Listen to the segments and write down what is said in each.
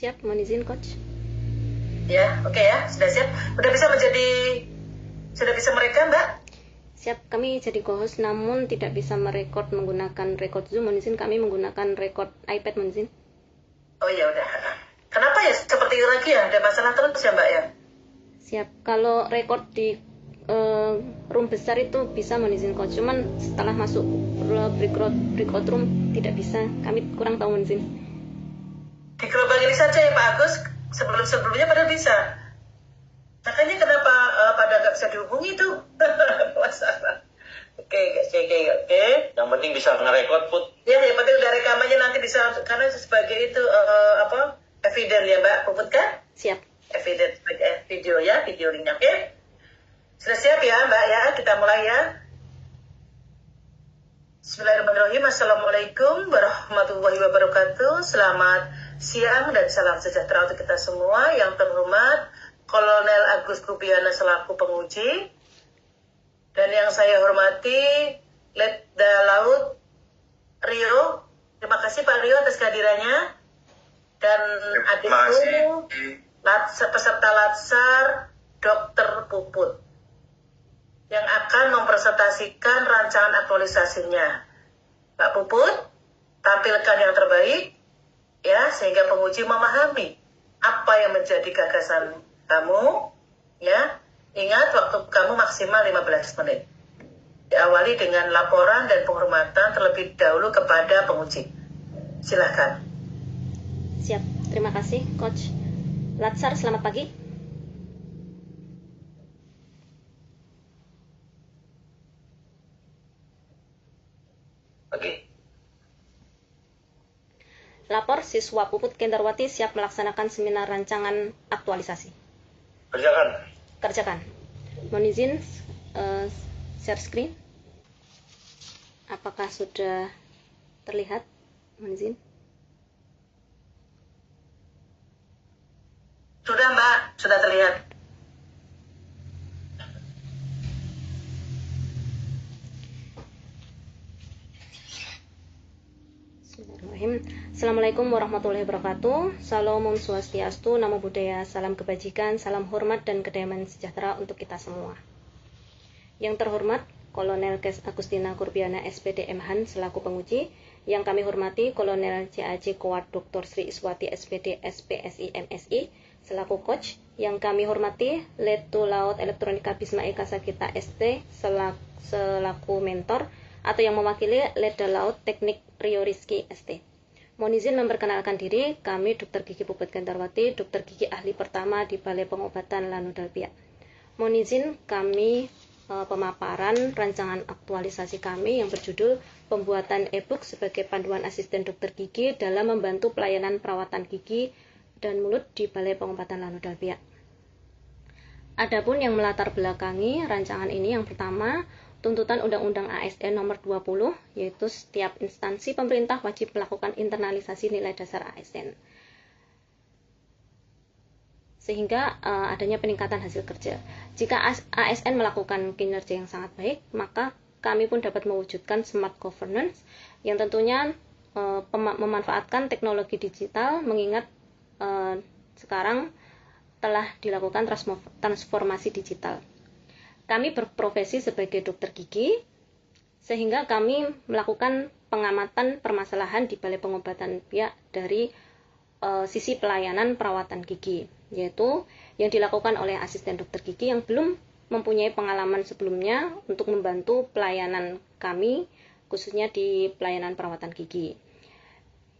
Siap, mohon izin coach. Ya, oke ya, sudah siap. Sudah bisa merekam, Mbak? Siap, kami jadi co-host namun tidak bisa merekod menggunakan record Zoom. Mohon izin, kami menggunakan record iPad, mohon izin. Oh ya udah. Kenapa ya seperti itu lagi ya? Ada masalah terus ya, Mbak ya? Siap, kalau record di room besar itu bisa, mohon izin coach. Cuman setelah masuk breakout room tidak bisa. Kami kurang tahu, mohon izin. Di gelombang ini saja ya Pak Agus. Sebelumnya pada bisa. Makanya kenapa pada nggak bisa dihubungi tuh? Masalah. Oke. Yang penting bisa ngerekord, Put. Ya, yang penting udah rekamannya nanti bisa, karena sebagai itu evidence ya Mbak, Puput kan? Siap. Evidence sebagai video ya, video linknya. Oke? Sudah siap ya Mbak ya? Kita mulai ya. Bismillahirrahmanirrahim. Assalamualaikum warahmatullahi wabarakatuh. Selamat siang dan salam sejahtera untuk kita semua. Yang terhormat Kolonel Agus Rubiana selaku penguji, dan yang saya hormati Letda Laut Rio. Terima kasih Pak Rio atas kehadirannya. Dan adikku peserta Latsar Dr. Puput yang akan mempresentasikan rancangan aktualisasinya. Mbak Puput, tampilkan yang terbaik ya, sehingga penguji memahami apa yang menjadi gagasan kamu ya. Ingat, waktu kamu maksimal 15 menit. Diawali dengan laporan dan penghormatan terlebih dahulu kepada penguji. Silakan. Siap, terima kasih coach. Latsar, selamat pagi. Oke. Lapor siswa Puput Kendarwati siap melaksanakan seminar rancangan aktualisasi. Kerjakan. Mohon izin share screen. Apakah sudah terlihat? Mohon izin. Sudah Mbak, sudah terlihat. Assalamualaikum warahmatullahi wabarakatuh. Salam Om Swastiastu, Namo Buddhaya, salam kebajikan, salam hormat dan kedamaian sejahtera untuk kita semua. Yang terhormat Kolonel Kes Agustina Kurbiana SPD MHan selaku penguji. Yang kami hormati Kolonel CAC Kowat Dr. Sri Iswati SPD SPSI MSI selaku coach. Yang kami hormati Letu Laut Elektronika Bisma Eka Sakita ST selaku mentor atau yang mewakili Letda Laut Teknik Rio Rizky ST. Mohon izin memperkenalkan diri, kami Dr. Gigi Puput Kendarwati, Dr. Gigi ahli pertama di Balai Pengobatan Lanu Dalbiak. Mohon izin kami pemaparan rancangan aktualisasi kami yang berjudul Pembuatan e-book sebagai panduan asisten dokter gigi dalam membantu pelayanan perawatan gigi dan mulut di Balai Pengobatan Lanu Dalbiak. Adapun yang melatar belakangi rancangan ini, yang pertama, tuntutan Undang-Undang ASN nomor 20, yaitu setiap instansi pemerintah wajib melakukan internalisasi nilai dasar ASN. Sehingga adanya peningkatan hasil kerja. Jika ASN melakukan kinerja yang sangat baik, maka kami pun dapat mewujudkan smart governance yang tentunya memanfaatkan teknologi digital, mengingat sekarang telah dilakukan transformasi digital. Kami berprofesi sebagai dokter gigi, sehingga kami melakukan pengamatan permasalahan di Balai Pengobatan pihak dari sisi pelayanan perawatan gigi, yaitu yang dilakukan oleh asisten dokter gigi yang belum mempunyai pengalaman sebelumnya untuk membantu pelayanan kami, khususnya di pelayanan perawatan gigi.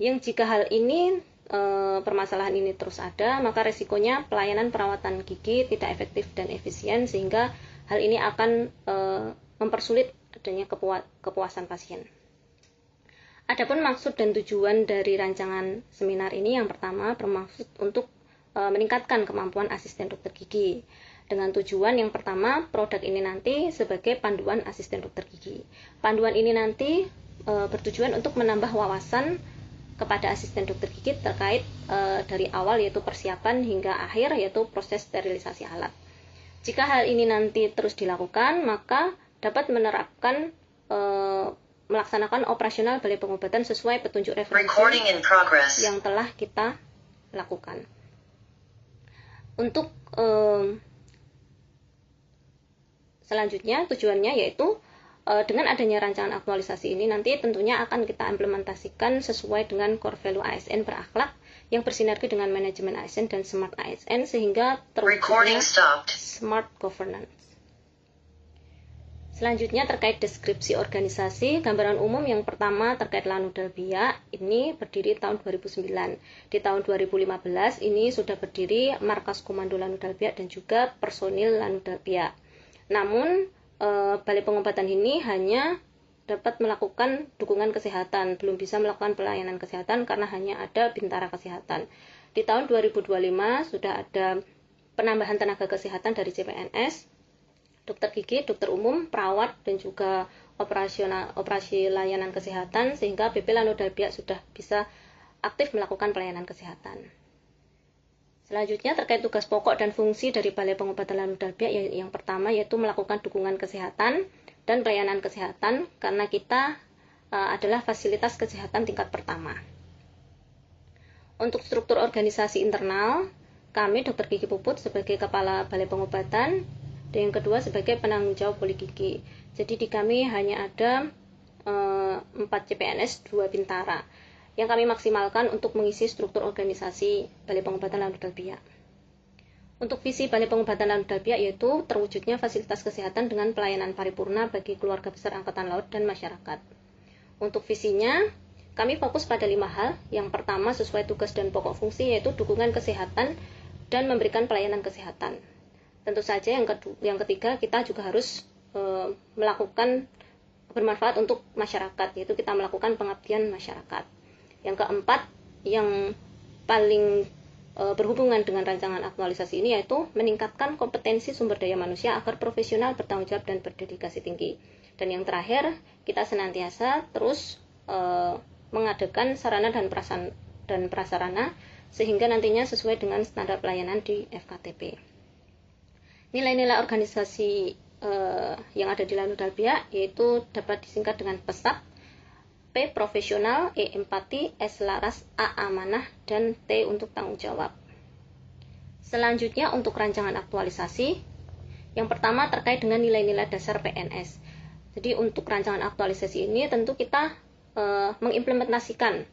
Yang jika hal ini, permasalahan ini terus ada, maka resikonya pelayanan perawatan gigi tidak efektif dan efisien, sehingga hal ini akan mempersulit adanya kepuasan pasien. Adapun maksud dan tujuan dari rancangan seminar ini, yang pertama bermaksud untuk meningkatkan kemampuan asisten dokter gigi. Dengan tujuan yang pertama, produk ini nanti sebagai panduan asisten dokter gigi. Panduan ini nanti bertujuan untuk menambah wawasan kepada asisten dokter gigi terkait dari awal, yaitu persiapan, hingga akhir, yaitu proses sterilisasi alat. Jika hal ini nanti terus dilakukan, maka dapat menerapkan melaksanakan operasional Balai Pengobatan sesuai petunjuk referensi yang telah kita lakukan. Untuk selanjutnya tujuannya yaitu dengan adanya rancangan aktualisasi ini nanti tentunya akan kita implementasikan sesuai dengan core value ASN berakhlak yang bersinergi dengan manajemen ASN dan smart ASN sehingga terwujudnya smart governance. Selanjutnya terkait deskripsi organisasi, gambaran umum yang pertama terkait Lanu Dalbia ini berdiri tahun 2009. Di tahun 2015 ini sudah berdiri Markas Komando Lanu Dalbia dan juga personil Lanu Dalbia. Namun Balai Pengobatan ini hanya dapat melakukan dukungan kesehatan, belum bisa melakukan pelayanan kesehatan karena hanya ada Bintara Kesehatan. Di tahun 2025 sudah ada penambahan tenaga kesehatan dari CPNS, dokter gigi, dokter umum, perawat, dan juga operasi layanan kesehatan, sehingga BP Lanu Dalbia sudah bisa aktif melakukan pelayanan kesehatan. Selanjutnya terkait tugas pokok dan fungsi dari Balai Pengobatan Lanu Dalbia, yang pertama yaitu melakukan dukungan kesehatan dan pelayanan kesehatan karena kita adalah fasilitas kesehatan tingkat pertama. Untuk struktur organisasi internal, kami Dr. Gigi Puput sebagai Kepala Balai Pengobatan dan yang kedua sebagai penanggung jawab poligigi. Jadi di kami hanya ada 4 CPNS, 2 Bintara yang kami maksimalkan untuk mengisi struktur organisasi Balai Pengobatan Lanu Dalbia. Untuk visi Balai Pengobatan Lanu Dalbia yaitu terwujudnya fasilitas kesehatan dengan pelayanan paripurna bagi keluarga besar Angkatan Laut dan masyarakat. Untuk visinya, kami fokus pada 5 hal. Yang pertama sesuai tugas dan pokok fungsi yaitu dukungan kesehatan dan memberikan pelayanan kesehatan. Tentu saja yang ketiga kita juga harus melakukan bermanfaat untuk masyarakat, yaitu kita melakukan pengabdian masyarakat. Yang keempat, yang paling berhubungan dengan rancangan aktualisasi ini yaitu meningkatkan kompetensi sumber daya manusia agar profesional, bertanggung jawab, dan berdedikasi tinggi. Dan yang terakhir, kita senantiasa terus mengadakan sarana dan prasarana sehingga nantinya sesuai dengan standar pelayanan di FKTP. Nilai-nilai organisasi yang ada di Lanu Dalbia yaitu dapat disingkat dengan PESAP, P profesional, E empati, S laras, A amanah, dan T untuk tanggung jawab. Selanjutnya untuk rancangan aktualisasi, yang pertama terkait dengan nilai-nilai dasar PNS. Jadi untuk rancangan aktualisasi ini tentu kita mengimplementasikan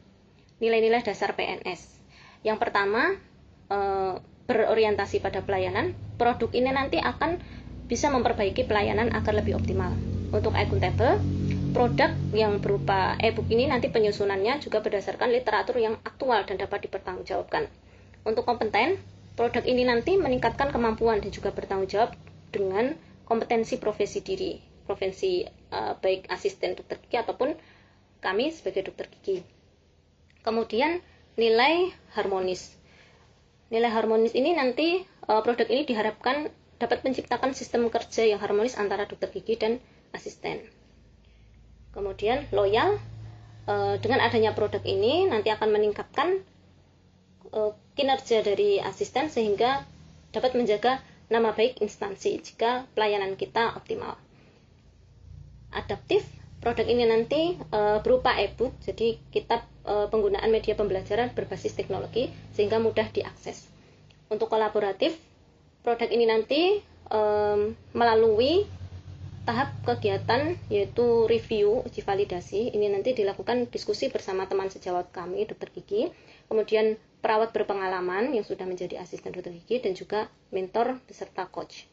nilai-nilai dasar PNS. Yang pertama berorientasi pada pelayanan. Produk ini nanti akan bisa memperbaiki pelayanan agar lebih optimal. Untuk akuntabel, produk yang berupa e-book ini nanti penyusunannya juga berdasarkan literatur yang aktual dan dapat dipertanggungjawabkan. Untuk kompeten, produk ini nanti meningkatkan kemampuan dan juga bertanggung jawab dengan kompetensi profesi diri, baik asisten dokter gigi ataupun kami sebagai dokter gigi. Kemudian nilai harmonis. Nilai harmonis ini nanti produk ini diharapkan dapat menciptakan sistem kerja yang harmonis antara dokter gigi dan asisten. Kemudian loyal, dengan adanya produk ini nanti akan meningkatkan kinerja dari asisten sehingga dapat menjaga nama baik instansi jika pelayanan kita optimal. Adaptif, produk ini nanti berupa e-book, jadi kita penggunaan media pembelajaran berbasis teknologi sehingga mudah diakses. Untuk kolaboratif, produk ini nanti melalui tahap kegiatan yaitu review, uji validasi. Ini nanti dilakukan diskusi bersama teman sejawat kami, dokter gigi, kemudian perawat berpengalaman yang sudah menjadi asisten dokter gigi, dan juga mentor beserta coach.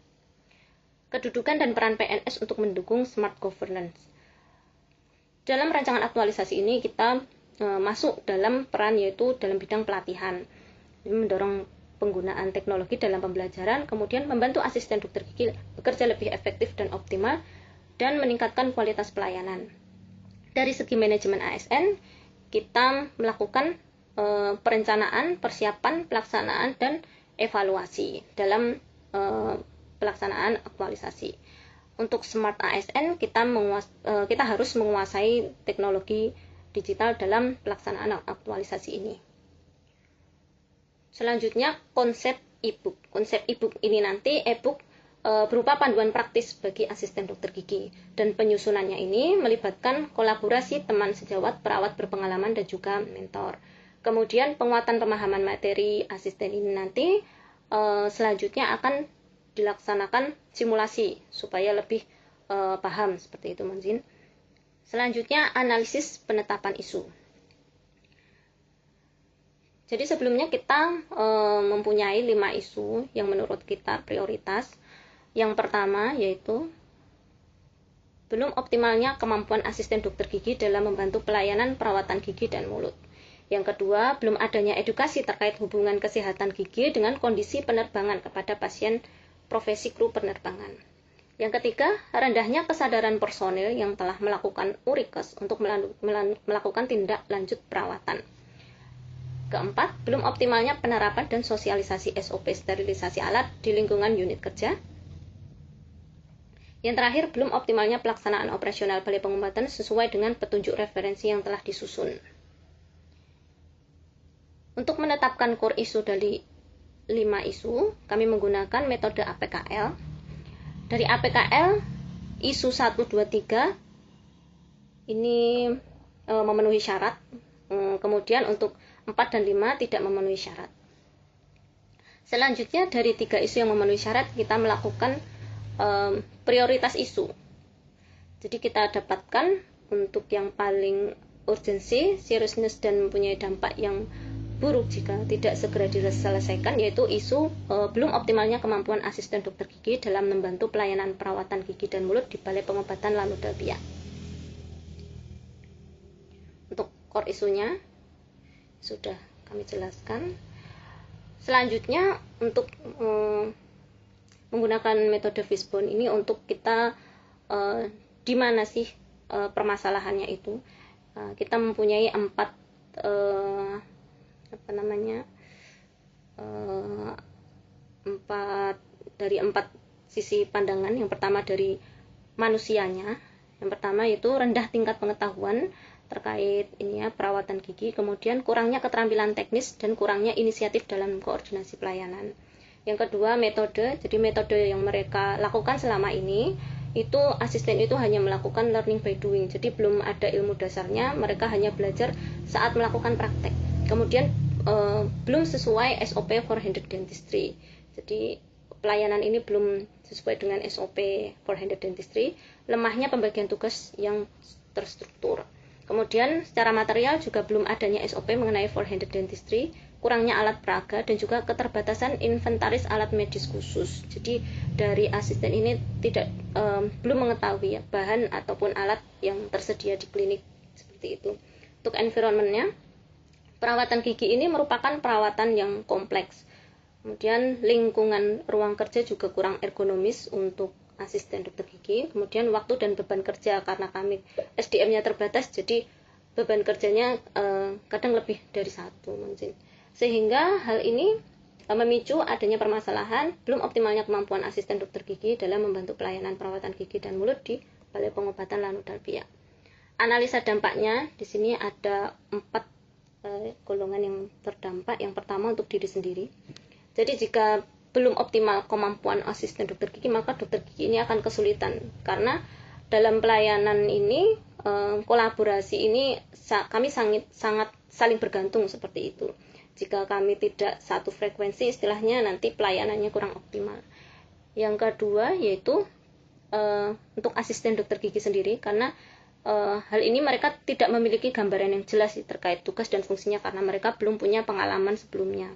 Kedudukan dan peran PNS untuk mendukung smart governance. Dalam rancangan aktualisasi ini kita masuk dalam peran yaitu dalam bidang pelatihan, mendorong penggunaan teknologi dalam pembelajaran, kemudian membantu asisten dokter gigi bekerja lebih efektif dan optimal, dan meningkatkan kualitas pelayanan. Dari segi manajemen ASN, kita melakukan perencanaan, persiapan, pelaksanaan, dan evaluasi dalam pelaksanaan aktualisasi. Untuk smart ASN, kita harus menguasai teknologi digital dalam pelaksanaan aktualisasi ini. Selanjutnya konsep e-book. Konsep e-book ini nanti e-book berupa panduan praktis bagi asisten dokter gigi, dan penyusunannya ini melibatkan kolaborasi teman sejawat, perawat berpengalaman, dan juga mentor. Kemudian penguatan pemahaman materi asisten ini nanti selanjutnya akan dilaksanakan simulasi supaya lebih paham seperti itu Monzin. Selanjutnya analisis penetapan isu. Jadi sebelumnya kita mempunyai 5 isu yang menurut kita prioritas. Yang pertama yaitu belum optimalnya kemampuan asisten dokter gigi dalam membantu pelayanan perawatan gigi dan mulut. Yang kedua, belum adanya edukasi terkait hubungan kesehatan gigi dengan kondisi penerbangan kepada pasien profesi kru penerbangan. Yang ketiga, rendahnya kesadaran personil yang telah melakukan urikes untuk melakukan tindak lanjut perawatan. Keempat, belum optimalnya penerapan dan sosialisasi SOP sterilisasi alat di lingkungan unit kerja. Yang terakhir, belum optimalnya pelaksanaan operasional balai pengobatan sesuai dengan petunjuk referensi yang telah disusun. Untuk menetapkan core isu dari 5 isu, kami menggunakan metode APKL. Dari APKL, isu 1, 2, 3 ini memenuhi syarat. Kemudian untuk 4 dan 5 tidak memenuhi syarat. Selanjutnya dari 3 isu yang memenuhi syarat, kita melakukan prioritas isu. Jadi kita dapatkan untuk yang paling urgensi, seriousness dan mempunyai dampak yang buruk jika tidak segera diselesaikan, yaitu isu belum optimalnya kemampuan asisten dokter gigi dalam membantu pelayanan perawatan gigi dan mulut di Balai Pengobatan Lanu Dalbiah. Untuk core isunya sudah kami jelaskan. Selanjutnya untuk menggunakan metode Fishbone ini untuk kita di mana sih permasalahannya itu. Kita mempunyai 4 sisi pandangan. Yang pertama dari manusianya. Yang pertama yaitu rendah tingkat pengetahuan terkait perawatan gigi, kemudian kurangnya keterampilan teknis dan kurangnya inisiatif dalam koordinasi pelayanan. Yang kedua metode, jadi metode yang mereka lakukan selama ini itu asisten itu hanya melakukan learning by doing, jadi belum ada ilmu dasarnya, mereka hanya belajar saat melakukan praktek. Kemudian belum sesuai SOP for handed dentistry, jadi pelayanan ini belum sesuai dengan SOP for handed dentistry. Lemahnya pembagian tugas yang terstruktur. Kemudian secara material juga belum adanya SOP mengenai for handed dentistry, kurangnya alat peraga dan juga keterbatasan inventaris alat medis khusus. Jadi dari asisten ini belum mengetahui bahan ataupun alat yang tersedia di klinik seperti itu. Untuk environment-nya, perawatan gigi ini merupakan perawatan yang kompleks. Kemudian lingkungan ruang kerja juga kurang ergonomis untuk asisten dokter gigi. Kemudian waktu dan beban kerja, karena kami SDM-nya terbatas, jadi beban kerjanya kadang lebih dari 1 mungkin. Sehingga hal ini memicu adanya permasalahan belum optimalnya kemampuan asisten dokter gigi dalam membantu pelayanan perawatan gigi dan mulut di Balai Pengobatan Lanu Dalbiah. Analisa dampaknya di sini ada 4 golongan yang terdampak. Yang pertama untuk diri sendiri. Jadi jika belum optimal kemampuan asisten dokter gigi, maka dokter gigi ini akan kesulitan, karena dalam pelayanan ini kolaborasi ini kami sangat saling bergantung seperti itu. Jika kami tidak satu frekuensi, istilahnya nanti pelayanannya kurang optimal. Yang kedua yaitu untuk asisten dokter gigi sendiri, karena hal ini mereka tidak memiliki gambaran yang jelas terkait tugas dan fungsinya karena mereka belum punya pengalaman sebelumnya.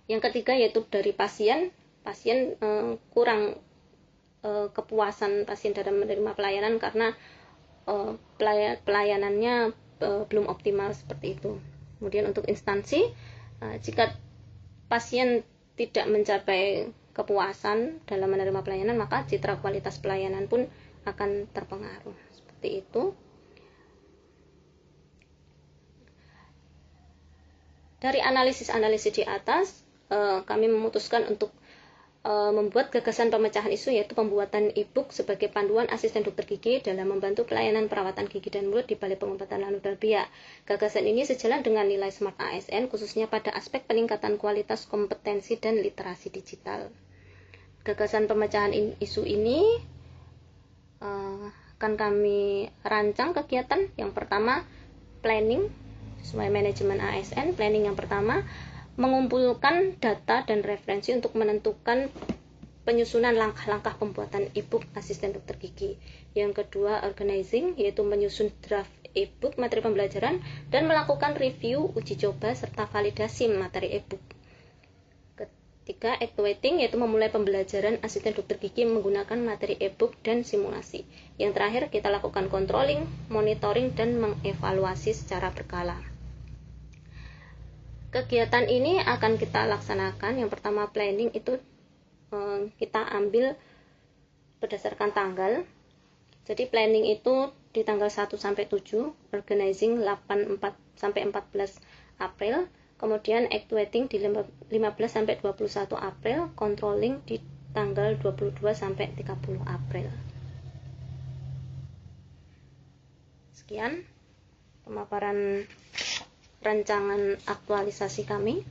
Yang ketiga yaitu dari pasien kurang kepuasan pasien dalam menerima pelayanan karena pelayanannya belum optimal seperti itu. Kemudian untuk instansi, jika pasien tidak mencapai kepuasan dalam menerima pelayanan, maka citra kualitas pelayanan pun akan terpengaruh. Seperti itu. Dari analisis-analisis di atas, kami memutuskan untuk membuat gagasan pemecahan isu, yaitu pembuatan e-book sebagai panduan asisten dokter gigi dalam membantu pelayanan perawatan gigi dan mulut di Balai Pengobatan Lanu Dalbiah. Gagasan ini sejalan dengan nilai SMART ASN, khususnya pada aspek peningkatan kualitas kompetensi dan literasi digital. Gagasan pemecahan isu ini akan kami rancang kegiatan. Yang pertama, planning. sesuai manajemen ASN. Planning yang pertama, mengumpulkan data dan referensi untuk menentukan penyusunan langkah-langkah pembuatan e-book asisten dokter gigi. Yang kedua, organizing, yaitu menyusun draft e-book materi pembelajaran dan melakukan review, uji coba, serta validasi materi e-book. Ketiga, activating, yaitu memulai pembelajaran asisten dokter gigi menggunakan materi e-book dan simulasi. Yang terakhir, kita lakukan controlling, monitoring, dan mengevaluasi secara berkala. Kegiatan ini akan kita laksanakan. Yang pertama, planning itu kita ambil berdasarkan tanggal. Jadi planning itu di tanggal 1 sampai 7, organizing 8 sampai 14 April, kemudian activating di 15 sampai 21 April, controlling di tanggal 22 sampai 30 April. Sekian pemaparan rancangan aktualisasi kami.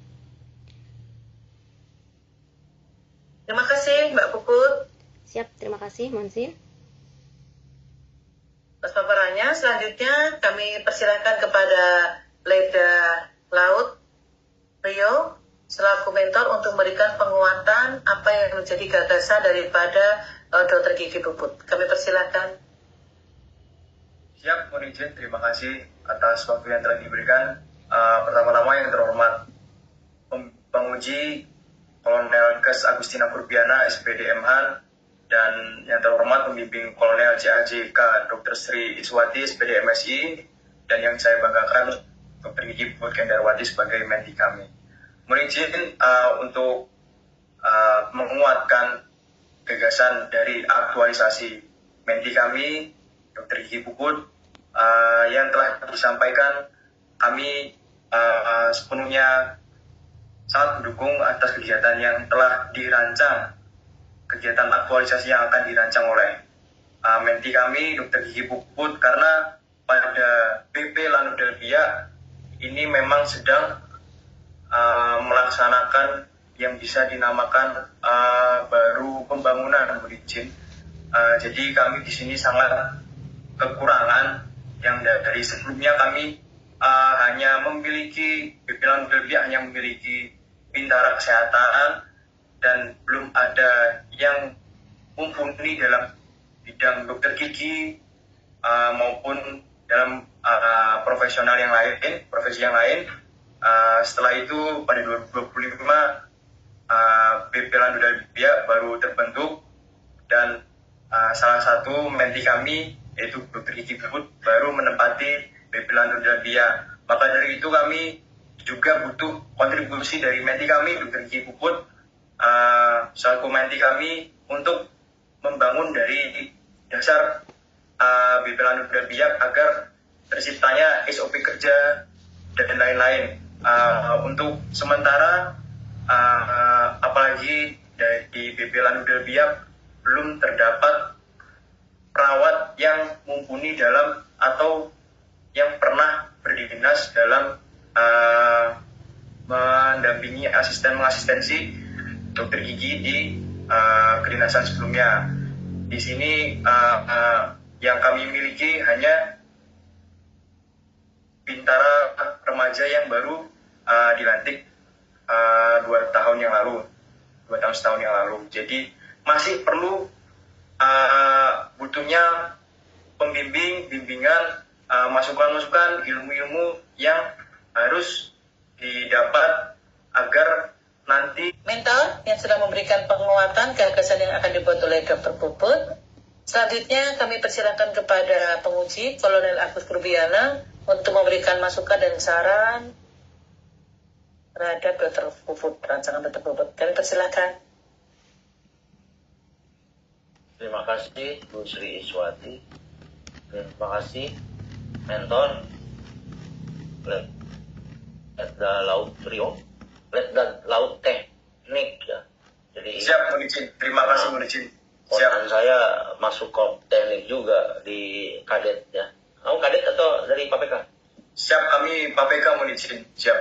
Terima kasih Mbak Puput. Siap, terima kasih Monsin. Atas paparannya, selanjutnya kami persilakan kepada Leda Laut Rio selaku mentor untuk memberikan penguatan apa yang menjadi gagasan daripada Dr. Gigi Puput. Kami persilakan. Siap, mohon izin. Terima kasih atas waktu yang telah diberikan. Pertama-tama yang terhormat penguji Kolonel Kes Agustina Kurbiana, SPD MH, dan yang terhormat pembimbing Kolonel CAJK Dr. Sri Iswati, SPD MSI, dan yang saya banggakan Dr. Gigi Puput Kendarwati sebagai menti kami. Mohon izin untuk menguatkan gagasan dari aktualisasi menti kami, Dr. Gigi Puput, yang telah disampaikan. Kami sepenuhnya sangat mendukung atas kegiatan yang telah dirancang, kegiatan aktualisasi yang akan dirancang oleh menti kami, Dr. Gigi Puput, karena pada BP Lanudelbia ini memang sedang melaksanakan yang bisa dinamakan baru pembangunan, berizin. Jadi kami di sini sangat kekurangan yang dari sebelumnya kami hanya memiliki BP Lanudelbia hanya memiliki bintara kesehatan dan belum ada yang mumpuni dalam bidang dokter gigi maupun dalam profesional yang lain, profesi yang lain. Setelah itu pada 2025 BP Lanudelbia baru terbentuk dan salah satu menti kami yaitu Dr. Gigi Puput baru menempati BP Lanudelbia. Maka dari itu kami juga butuh kontribusi dari menti kami, Dr. Gigi Puput, selaku menti kami untuk membangun dari dasar BP Lanudelbia agar terciptanya SOP kerja dan lain-lain. Untuk sementara, apalagi di BP Lanudelbia belum terdapat perawat yang mumpuni dalam atau yang pernah berdinas dalam mendampingi asistensi dokter gigi di kedinasan sebelumnya. Di sini yang kami miliki hanya bintara remaja yang baru dilantik 2 tahun setahun yang lalu. Jadi masih perlu butuhnya bimbingan, masukan-masukan, ilmu-ilmu yang harus didapat agar nanti mentor yang sudah memberikan penguatan gagasan yang akan dibuat oleh Dr. Puput. Selanjutnya kami persilakan kepada penguji Kolonel Agus Kurbiana untuk memberikan masukan dan saran terhadap Dr. Puput, rancangan Dr. Puput. Kami persilakan. Terima kasih Bu Sri Iswati. Terima kasih mentor Leda Laut Rio, Leda Laut Teknik ya. Jadi siap menizin. Terima kasih menizin. Siap. Saya masuk kop teknik juga di kadet ya. Kamu kadet atau dari PPK? Siap, kami PPK menizin. Siap.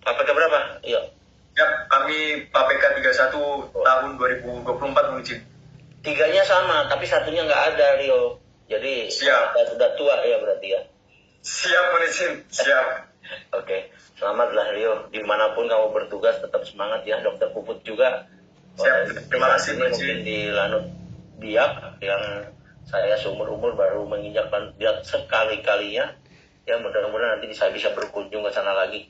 PPK berapa? Iya. Siap, kami PPK 31 tahun 2024 menizin. 3-nya sama, tapi satunya nggak ada Rio. Jadi siap. Sudah tua ya berarti ya. Siap menizin. Siap. Oke, selamatlah Rio. Dimanapun kamu bertugas tetap semangat ya, Dokter Puput juga. Siap, terima kasih ini mungkin di Lanut Biak yang saya seumur umur baru menginjak Lanut Biak sekali-kalinya. Ya mudah-mudahan nanti saya bisa berkunjung ke sana lagi.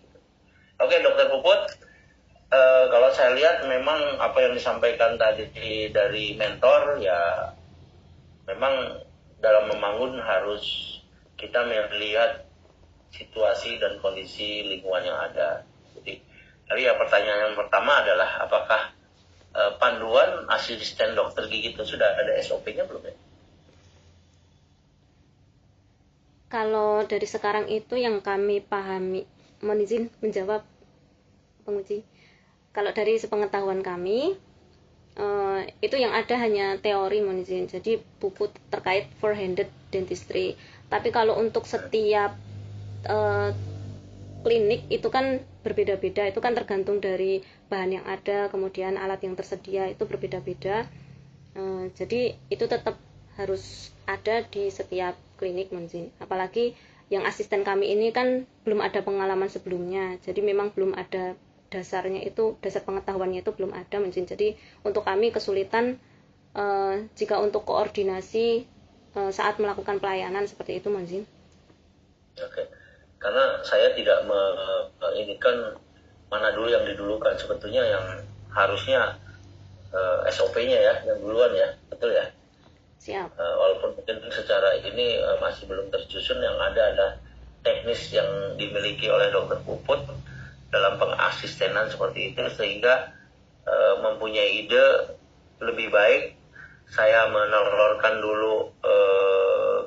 Oke, Dokter Puput. Kalau saya lihat memang apa yang disampaikan tadi dari mentor ya memang dalam membangun harus kita melihat situasi dan kondisi lingkungan yang ada. Jadi pertanyaan yang pertama adalah apakah panduan asisten dokter gigi itu sudah ada SOP-nya belum ya? Kalau dari sekarang itu yang kami pahami, mohon izin menjawab penguji. Kalau dari sepengetahuan kami, itu yang ada hanya teori mohon izin. Jadi buku terkait four-handed dentistry. Tapi kalau untuk setiap klinik itu kan berbeda-beda. Itu kan tergantung dari bahan yang ada, kemudian alat yang tersedia itu berbeda-beda. Jadi itu tetap harus ada di setiap klinik mohon izin. Apalagi yang asisten kami ini kan belum ada pengalaman sebelumnya. Jadi memang belum ada dasarnya itu, dasar pengetahuannya itu belum ada mungkin. Jadi untuk kami kesulitan jika untuk koordinasi saat melakukan pelayanan seperti itu mungkin. Oke, karena saya tidak menginginkan mana dulu yang didulukan, sebetulnya yang harusnya SOP-nya ya yang duluan ya, betul ya. Siap. Walaupun mungkin secara ini masih belum tersusun, yang ada adalah teknis yang dimiliki oleh Dokter Puput dalam pengasistenan seperti itu, sehingga mempunyai ide lebih baik saya menelurkan dulu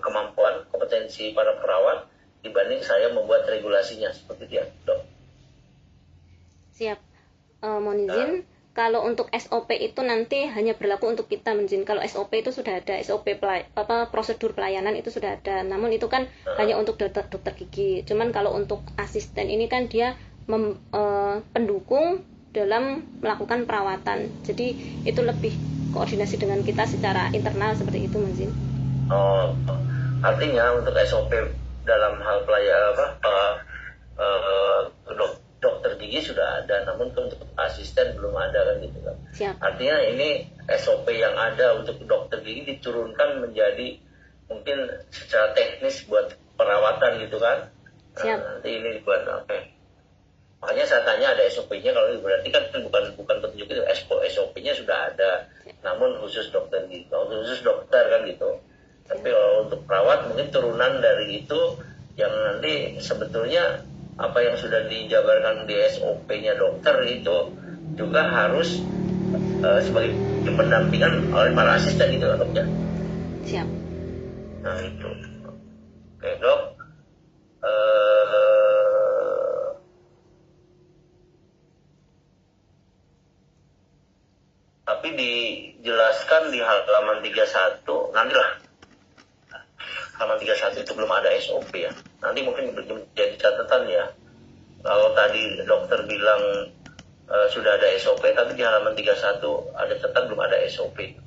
kemampuan kompetensi para perawat dibanding saya membuat regulasinya seperti itu ya, Dok. Siap. Mohon izin, kalau untuk SOP itu nanti hanya berlaku untuk kita menjin. Kalau SOP itu sudah ada, SOP prosedur pelayanan itu sudah ada. Namun itu kan hanya untuk dokter gigi. Cuman kalau untuk asisten ini kan dia pendukung dalam melakukan perawatan. Jadi itu lebih koordinasi dengan kita secara internal seperti itu menjin. Oh, artinya untuk SOP dalam hal dokter gigi sudah ada, namun untuk asisten belum ada kan gitu kan. Siap. Artinya ini SOP yang ada untuk dokter gigi diturunkan menjadi mungkin secara teknis buat perawatan gitu kan. Siap. Nanti ini dibuat makanya saya tanya ada SOP-nya, kalau berarti kan bukan petunjuk itu, SOP-nya sudah ada, namun khusus dokter gigi, khusus dokter kan gitu. Tapi kalau untuk perawat mungkin turunan dari itu yang nanti sebetulnya apa yang sudah dijabarkan di SOP-nya dokter itu juga harus sebagai pendampingan oleh para asisten itu kan dok ya. Siap. Nah itu. Oke dok. Tapi dijelaskan di halaman 31 nantilah. Halaman 31 itu belum ada SOP ya. Nanti mungkin jadi catatan ya. Kalau tadi dokter bilang sudah ada SOP, tapi di halaman 31 ada catatan belum ada SOP.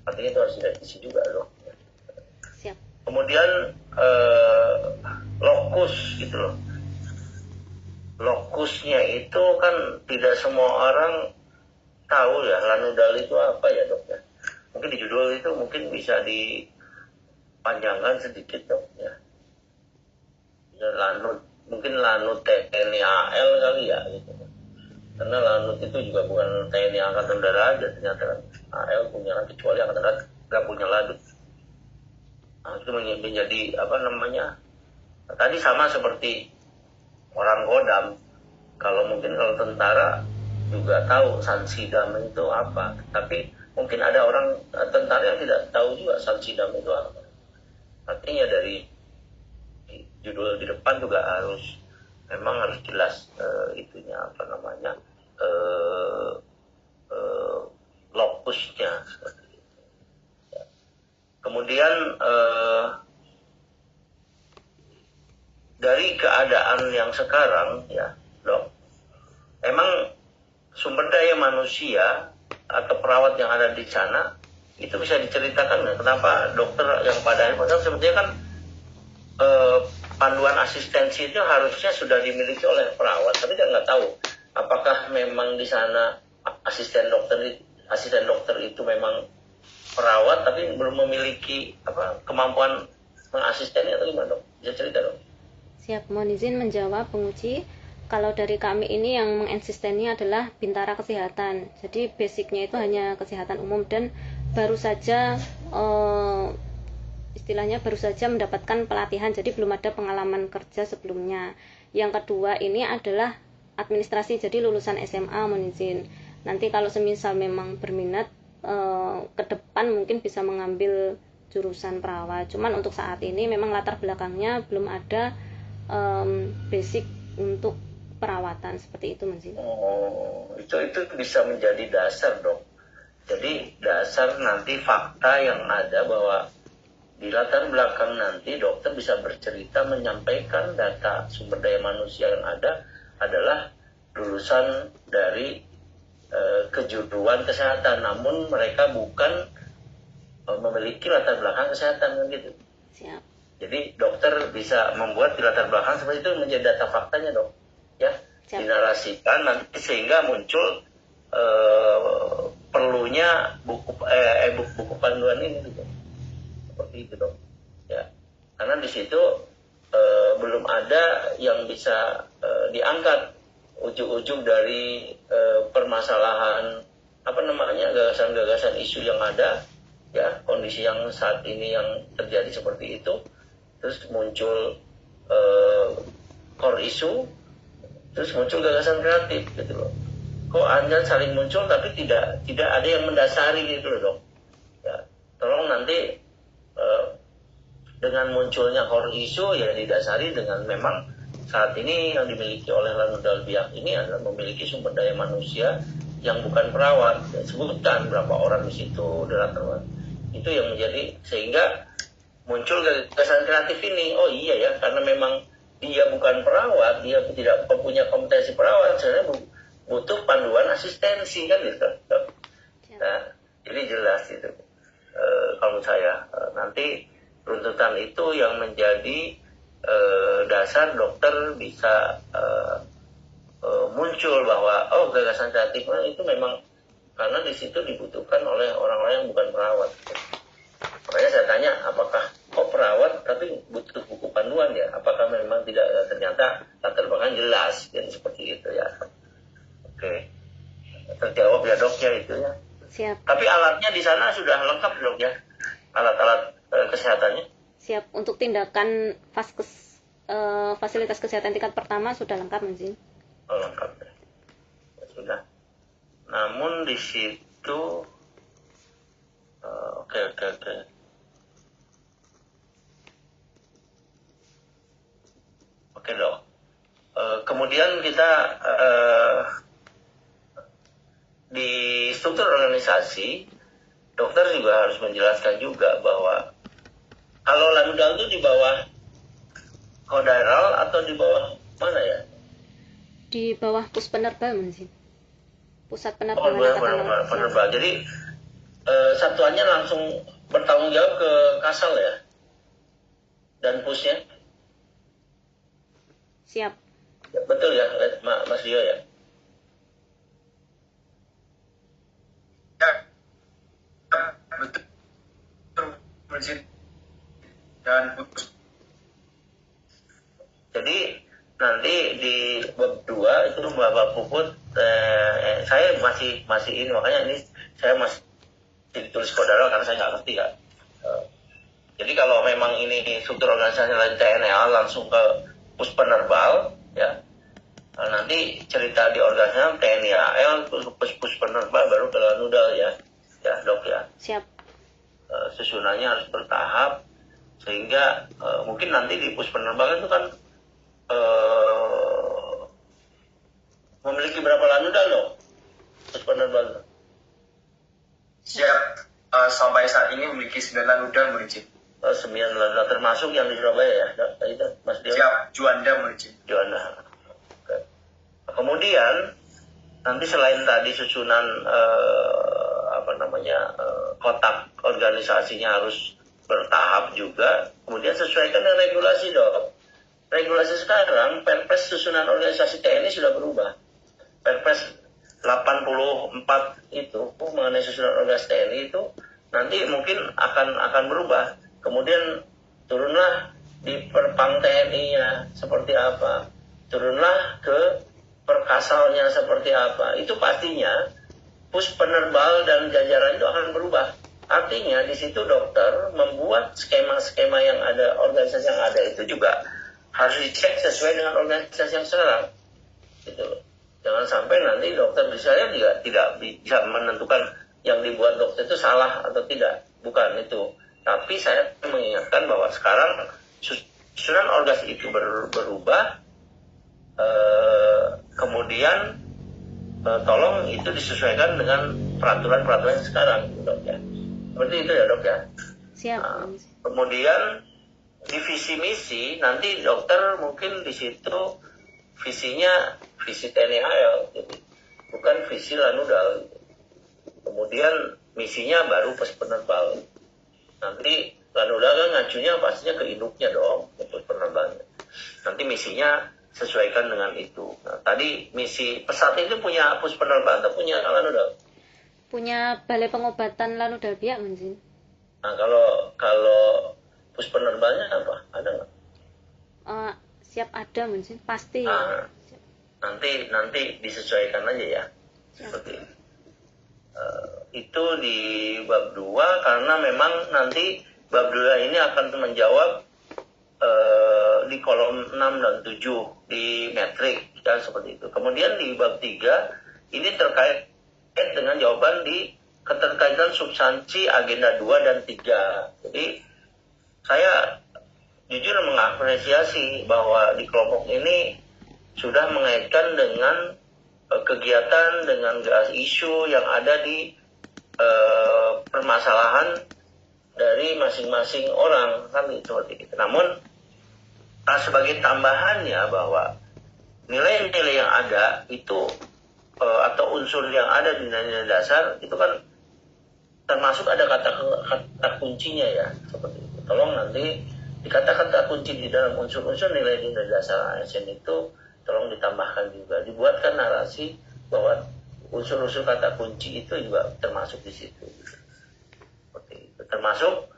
Artinya itu harus direvisi juga loh. Siap. Kemudian lokus gitu loh. Lokusnya itu kan tidak semua orang tahu ya, lanudal itu apa ya dok ya. Mungkin di judul itu mungkin bisa dipanjangkan sedikit dok ya. Lanut, mungkin lanut TNI AL kali ya gitu. Karena lanut itu juga bukan TNI Angkatan Darat aja, ternyata AL punya, kecuali Angkatan Darat nggak punya lanut. Nah, itu menjadi apa namanya? Tadi sama seperti orang Kodam. Kalau mungkin kalau tentara juga tahu sansidam itu apa, tapi mungkin ada orang tentara yang tidak tahu juga sansidam itu apa. Artinya dari judul di depan juga memang harus jelas itunya apa namanya lokusnya seperti itu. Kemudian dari keadaan yang sekarang ya dok, emang sumber daya manusia atau perawat yang ada di sana itu bisa diceritakan nggak kenapa dokter yang pada akhirnya sebetulnya kan panduan asistensi itu harusnya sudah dimiliki oleh perawat, tapi kan nggak tahu apakah memang di sana asisten dokter itu memang perawat tapi belum memiliki kemampuan mengasistennya atau gimana dok? Bisa cerita dok? Siap, mohon izin menjawab penguji. Kalau dari kami ini yang menginsistennya adalah Bintara Kesehatan. Jadi basicnya itu hanya kesehatan umum dan baru saja istilahnya baru saja mendapatkan pelatihan, jadi belum ada pengalaman kerja sebelumnya. Yang kedua ini adalah administrasi, jadi lulusan SMA, mohon izin. Nanti kalau semisal memang berminat ke depan mungkin bisa mengambil jurusan perawat. Cuman untuk saat ini memang latar belakangnya belum ada basic untuk perawatan seperti itu, Mas. Oh, itu bisa menjadi dasar dok. Jadi dasar nanti fakta yang ada bahwa di latar belakang nanti dokter bisa bercerita menyampaikan data sumber daya manusia yang ada adalah lulusan dari kejuruan kesehatan, namun mereka bukan memiliki latar belakang kesehatan kan gitu. Siap. Jadi dokter bisa membuat di latar belakang seperti itu menjadi data faktanya dok, ya. Siap. Dinarasikan nanti sehingga muncul perlunya buku panduan ini gitu. Seperti itu dok, ya. Karena di situ belum ada yang bisa diangkat ujung-ujung dari permasalahan gagasan-gagasan isu yang ada, ya, kondisi yang saat ini yang terjadi seperti itu, terus muncul core isu, terus muncul gagasan kreatif gitu loh. Kok Anda saling muncul tapi tidak ada yang mendasari gitu loh dok, ya. Tolong nanti dengan munculnya core isu ya didasari dengan memang saat ini yang dimiliki oleh Lanudal Biak ini adalah memiliki sumber daya manusia yang bukan perawat. Sebutkan berapa orang di situ, itu yang menjadi sehingga muncul gagasan kreatif ini. Oh iya ya, karena memang dia bukan perawat, dia tidak punya kompetensi perawat, sebenarnya butuh panduan asistensi kan gitu. Nah, jadi jelas itu. Kalau saya nanti runtutan itu yang menjadi dasar dokter bisa muncul bahwa gagasan kreatifnya itu memang karena di situ dibutuhkan oleh orang-orang yang bukan perawat. Makanya saya tanya apakah perawat tapi butuh buku panduan ya? Apakah memang tidak? Ternyata latar belakang jelas dan seperti itu ya. Oke, terjawab ya dok ya itu ya. Siap. Tapi alatnya di sana sudah lengkap dok ya, alat-alat kesehatannya. Siap, untuk tindakan fasilitas kesehatan tingkat pertama sudah lengkap, Mas. Oh, lengkap ya. Sudah. Namun di situ oke. Oke dok. Kemudian kita di struktur organisasi dokter juga harus menjelaskan juga bahwa kalau Lanudal itu di bawah Kodaral atau di bawah mana ya? Di bawah Puspenerba, Mas. Pusat Penerbangan Angkatan Laut. Penerbangan. Jadi satuannya langsung bertanggung jawab ke Kasal ya? Dan pusnya? Siap. Ya, betul ya, Mas Dio ya? Betul. Dan jadi nanti di bab 2 itu Bapak Puput saya masih ini, makanya ini saya masih ditulis Kodaral karena saya nggak ngerti ya. Jadi kalau memang ini struktur organisasi lain TNI langsung ke Puspenerbal ya, nanti cerita di organisasi TNI AL Puspenerbal baru ke Lanudal ya dok ya. Siap. Susunannya harus bertahap sehingga mungkin nanti di Puspenerbal itu kan memiliki berapa Lanudal dong? Puspenerbal. siap, sampai saat ini memiliki 9 Lanudal Mericin. 9 Lanudal termasuk yang di Surabaya ya, itu Mas Dio. Siap, Juanda Mericin. Juanda. Oke. Kemudian nanti selain tadi susunan kotak organisasinya harus bertahap juga, kemudian sesuaikan dengan regulasi dok. regulasi sekarang, Perpres susunan organisasi TNI sudah berubah. Perpres 84 itu mengenai susunan organisasi TNI itu nanti mungkin akan berubah. Kemudian turunlah di Perpang TNI-nya seperti apa, turunlah ke Perkasalnya seperti apa. Itu pastinya Puspenerbal dan jajaran itu akan berubah. Artinya di situ dokter membuat skema-skema yang ada, organisasi yang ada itu juga harus dicek sesuai dengan organisasi yang sekarang. Gitu. Jangan sampai nanti dokter saya juga tidak bisa menentukan yang dibuat dokter itu salah atau tidak. Bukan itu. Tapi saya mengingatkan bahwa sekarang susunan organisasi itu berubah. Kemudian tolong itu disesuaikan dengan peraturan-peraturan yang sekarang, dok ya. Seperti itu ya dok ya. Siap. Kemudian di visi misi nanti dokter mungkin di situ visinya visi TNI AL, gitu. Bukan visi Lanudal. Kemudian misinya baru Puspenerbal. Nanti Lanudal kan ngacunya pastinya ke induknya dong, ke Puspenerbalnya. Nanti misinya sesuaikan dengan itu. Nah, tadi misi pesat itu punya Puspenerbal atau punya Lanudal? Punya Balai Pengobatan Lanudal Biak, Manzin. Nah, kalau Puspenerbalnya apa? Ada nggak? Siap ada, Manzin. Pasti. Nah, nanti disesuaikan aja ya. Seperti itu. Itu di bab 2 karena memang nanti bab 2 ini akan menjawab di kolom 6 dan 7 di metrik dan seperti itu. Kemudian di bab 3 ini terkait dengan jawaban di keterkaitan substansi agenda 2 dan 3. Jadi saya jujur mengapresiasi bahwa di kelompok ini sudah mengaitkan dengan kegiatan dengan isu yang ada di permasalahan dari masing-masing orang kan seperti itu. Namun sebagai tambahannya bahwa nilai-nilai yang ada itu atau unsur yang ada di nilai-nilai dasar itu kan termasuk ada kata kuncinya ya seperti itu. Tolong nanti di kata-kata kunci di dalam unsur-unsur nilai-nilai dasar ASN itu tolong ditambahkan juga, dibuatkan narasi bahwa unsur-unsur kata kunci itu juga termasuk di situ. Seperti itu. Termasuk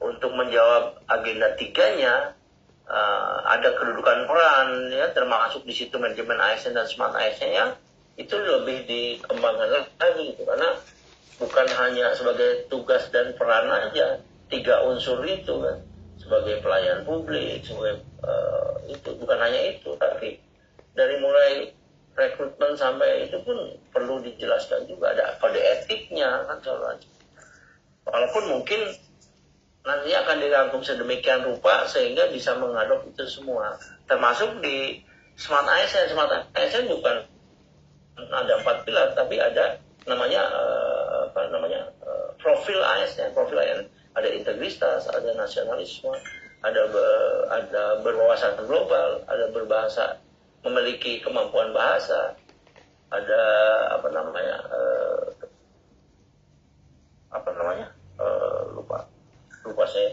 untuk menjawab agenda 3-nya ada kedudukan peran ya, termasuk di situ manajemen ASN dan smart ASN-nya itu lebih dikembangkan lagi gitu. Karena bukan hanya sebagai tugas dan peran aja 3 unsur itu kan, sebagai pelayan publik, sebagai itu bukan hanya itu, tapi dari mulai rekrutmen sampai itu pun perlu dijelaskan juga, ada kode etiknya kan soalnya. Walaupun mungkin nanti akan dirangkum sedemikian rupa sehingga bisa mengadop itu semua, termasuk di smart ASN. Smart ASN bukan ada 4 pilar, tapi ada namanya profil ASN. Profil ASN ada integritas, ada nasionalisme, ada berwawasan global, ada berbahasa, memiliki kemampuan bahasa, ada lupa saya,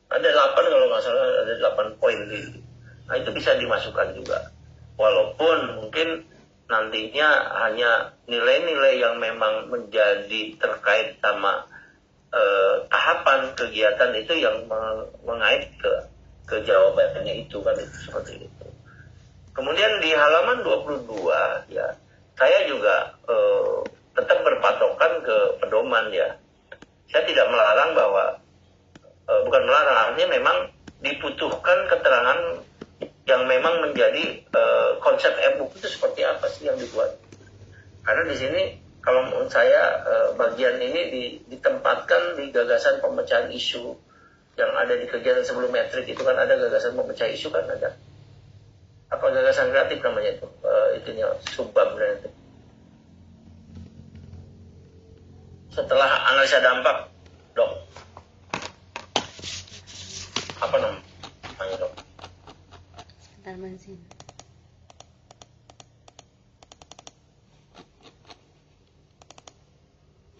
ada 8 kalau nggak salah, ada 8 poin gitu. Nah itu bisa dimasukkan juga, walaupun mungkin nantinya hanya nilai-nilai yang memang menjadi terkait sama tahapan kegiatan itu yang mengait ke jawabannya itu kan, itu seperti itu. Kemudian di halaman 22 ya, saya juga tetap berpatokan ke pedoman ya. Saya tidak melarang bahwa bukan melarang, artinya memang dibutuhkan keterangan yang memang menjadi konsep e-book itu seperti apa sih yang dibuat. Karena di sini kalau menurut saya bagian ini ditempatkan di gagasan pemecahan isu yang ada di kegiatan sebelum metrik itu kan, ada gagasan pemecah isu kan, ada apa gagasan kreatif namanya itu, itunya subbabnya itu. Setelah analisa dampak, dok, apa namanya dok? Sebentar, Manzin.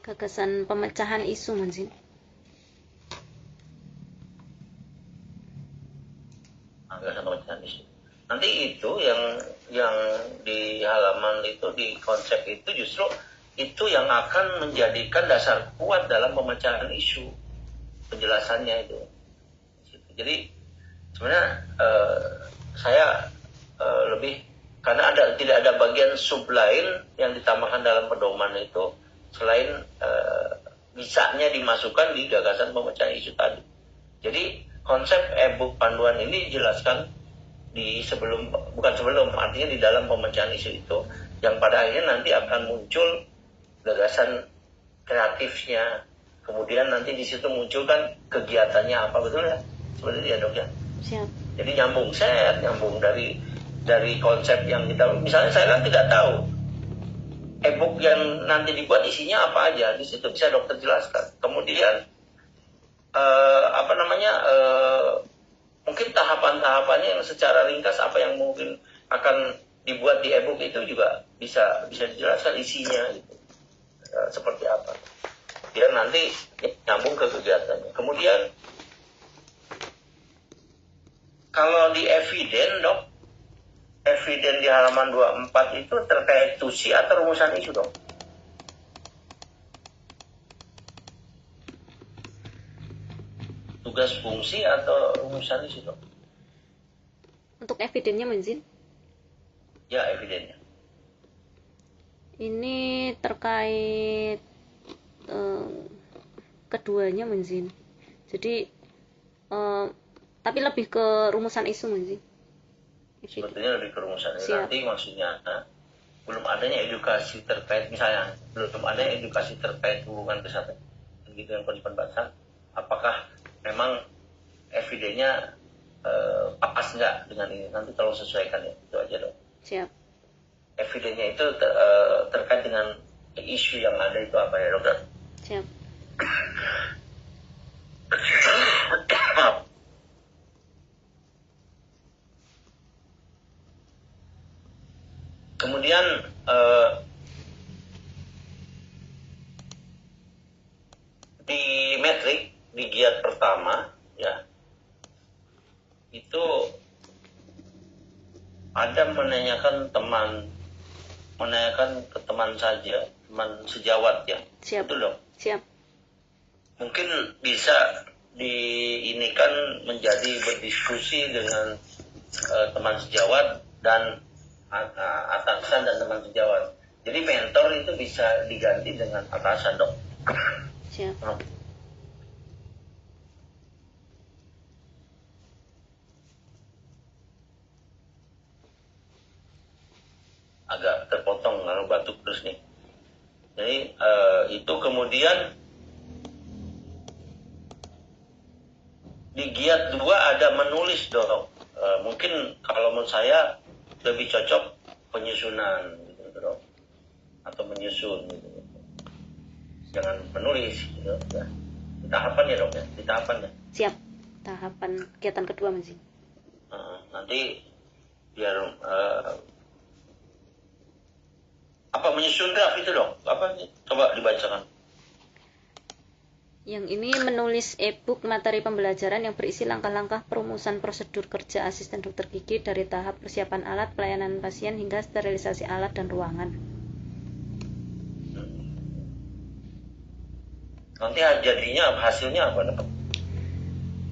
Gagasan pemecahan isu, Manzin. Gagasan pemecahan isu. nanti itu yang di halaman itu, di konsep itu justru itu yang akan menjadikan dasar kuat dalam pemecahan isu, penjelasannya itu. Jadi sebenarnya saya lebih karena tidak ada bagian sub lain yang ditambahkan dalam pedoman itu selain bisanya dimasukkan di gagasan pemecahan isu tadi. Jadi konsep e-book panduan ini dijelaskan artinya di dalam pemecahan isu itu, yang pada akhirnya nanti akan muncul gagasan kreatifnya, kemudian nanti di situ muncul kan kegiatannya apa, betul ya? Seperti itu ya dok ya. Siap. Jadi nyambung dari konsep yang kita, misalnya saya kan tidak tahu e-book yang nanti dibuat isinya apa aja, di situ bisa dokter jelaskan. Kemudian mungkin tahapan-tahapannya yang secara ringkas apa yang mungkin akan dibuat di e-book itu juga bisa dijelaskan isinya gitu. Seperti apa. Biar nanti nyambung ke kegiatannya. Kemudian kalau di eviden dok, eviden di halaman 24 itu terkait tusi atau rumusan isu dok? Tugas fungsi atau rumusan isu dok? Untuk evidennya Menzin? Ya, evidennya. Ini terkait keduanya Menzin. Jadi tapi lebih ke rumusan isu Menzin. Sebetulnya lebih ke rumusan isu. Siap. Nanti maksudnya belum adanya edukasi terkait, misalnya belum adanya edukasi terkait hubungan kesehatan gitu yang kewajiban bahasa, apakah memang evidennya pas nggak dengan ini, nanti tolong sesuaikan ya, itu aja dong. Siap. Evidennya itu terkait dengan isu yang ada itu apa ya dokter? Siap. Kemudian di metrik di giat pertama ya itu ada menanyakan ke teman saja, teman sejawat ya. Siap. Betul dong. Siap. Mungkin bisa diinikan menjadi berdiskusi dengan teman sejawat dan atasan dan teman sejawat. Jadi mentor itu bisa diganti dengan atasan dong. Siap. Agak terpotong kalau batuk terus nih. Jadi itu kemudian di giat 2 ada menulis dong. Mungkin kalau menurut saya lebih cocok penyusunan gitu dong, atau menyusun gitu. Jangan menulis gitu ya. Di tahapan ya dok ya, di tahapan ya. Siap. Tahapan kegiatan kedua Menzin. Nanti biar apa menyusun draft itu dong? Apa? Coba dibacakan. Yang ini menulis e-book materi pembelajaran yang berisi langkah-langkah perumusan prosedur kerja asisten dokter gigi dari tahap persiapan alat, pelayanan pasien hingga sterilisasi alat dan ruangan. Nanti jadinya hasilnya apa dok?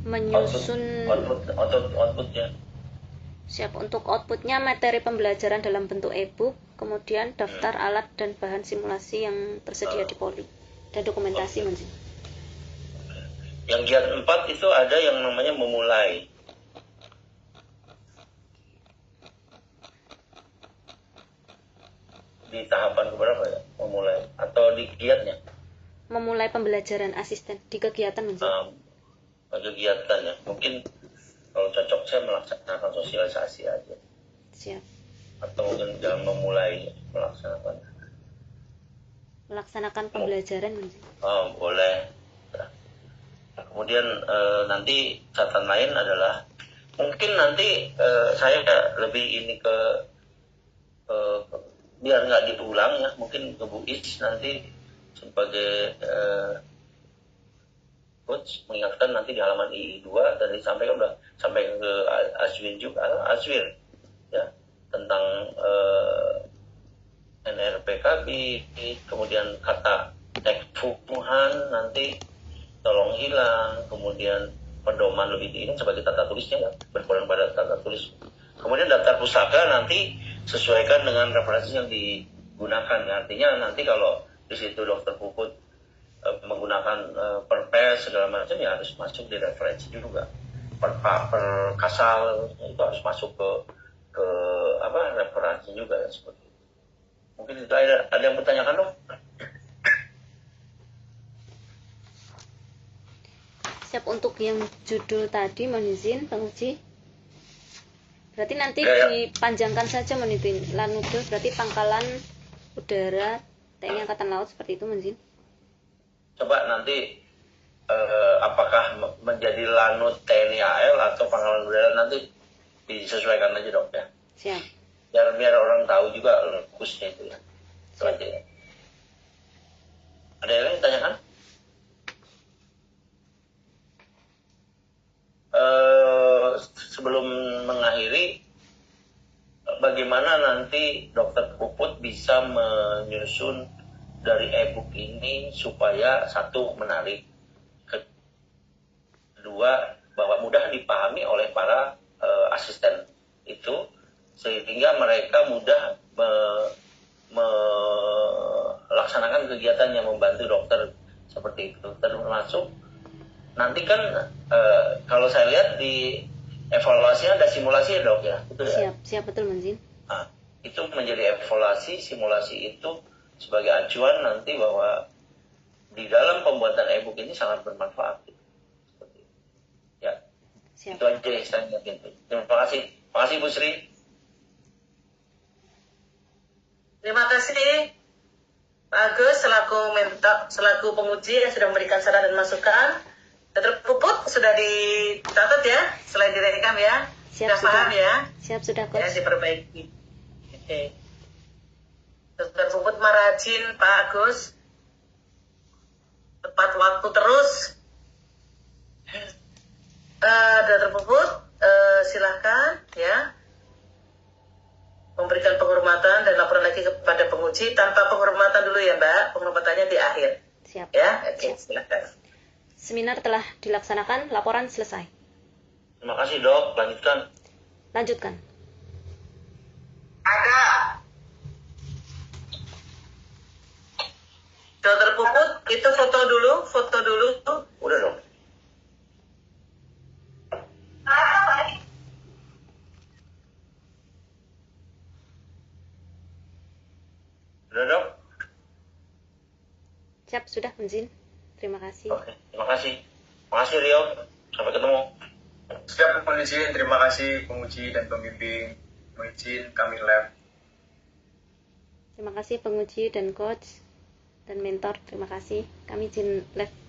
Menyusun Outputnya. Siap. Untuk outputnya materi pembelajaran dalam bentuk e-book, kemudian daftar alat dan bahan simulasi yang tersedia di Poli, dan dokumentasi Menzin. Yang giat 4 itu ada yang namanya memulai. Di tahapan keberapa ya? Memulai atau di giatnya? Memulai pembelajaran asisten di kegiatan Menzin. Kegiatan ya. Mungkin kalau cocok saya melaksanakan sosialisasi aja. Siap. Atau mungkin jangan memulai Melaksanakan pembelajaran Menzin. Boleh. Nah, kemudian nanti catatan lain adalah mungkin nanti saya lebih ini ke biar nggak diulang ya, mungkin ke Bu Is nanti sebagai coach mengingatkan nanti di halaman II2 tadi sampaikan udah sampai ke Aswin juga, Aswin tentang NRPKB, kemudian kata tekfuhan nanti tolong hilang, kemudian pedoman lebih diingat sebagai tata tulisnya ya, berperan pada tata tulis. Kemudian daftar pusaka nanti sesuaikan dengan referensi yang digunakan. Artinya nanti kalau di situ dokter Puput menggunakan perpres segala macam ya harus masuk di referensi juga. Per kasal itu harus masuk ke referensi juga ya, seperti itu. Mungkin itu ada yang bertanyakan dong? Siap. Untuk yang judul tadi, mohon izin Bang Uji. Berarti nanti Ya. dipanjangkan saja, mohon izin. Lanude berarti Pangkalan Udara TNI Angkatan Laut, seperti itu, mohon izin. Coba nanti apakah menjadi Lanut TNI AL atau Pangkalan Udara nanti disesuaikan aja dok ya. Siap. Biar orang tahu juga lokusnya itu ya. Itu aja ya. Ada yang lain tanyakan? Sebelum mengakhiri, bagaimana nanti dokter Puput bisa menyusun dari e-book ini supaya satu menarik, kedua bahwa mudah dipahami oleh para asisten itu, sehingga mereka mudah melaksanakan kegiatan yang membantu dokter seperti itu. Termasuk nanti kan kalau saya lihat di evaluasinya ada simulasi ya dok ya, betul ya? Siap betul, mohon izin. Nah, itu menjadi evaluasi, simulasi itu sebagai acuan nanti bahwa di dalam pembuatan e-book ini sangat bermanfaat. Seperti itu. Ya, Siap. itu aja yang saya yakin. Terima kasih. Terima kasih Bu Sri. Terima kasih Pak Agus selaku penguji yang sudah memberikan saran dan masukan. Dokter Puput sudah dicatat ya, selain direkam ya. Siap, sudah paham ya? Siap, sudah Ya, Coach. diperbaiki. Oke. Dokter Puput marajin Pak Agus. Tepat waktu terus. Dokter Puput, silahkan ya. Memberikan penghormatan dan laporan lagi kepada penguji tanpa penghormatan dulu ya Mbak. Penghormatannya di akhir. Siap. Ya, oke, silahkan. Seminar telah dilaksanakan, laporan selesai. Terima kasih dok. Lanjutkan. Lanjutkan. Ada. Dokter Puput, itu foto dulu. Udah dong. Udah dok. Siap, sudah, mohon izin. Terima kasih. Oke, terima kasih. Terima kasih Rio. Sampai ketemu. Siap, mohon izin. Terima kasih penguji dan pembimbing. Mohon izin kami lab. Terima kasih penguji dan coach dan mentor. Terima kasih. Kami izin live.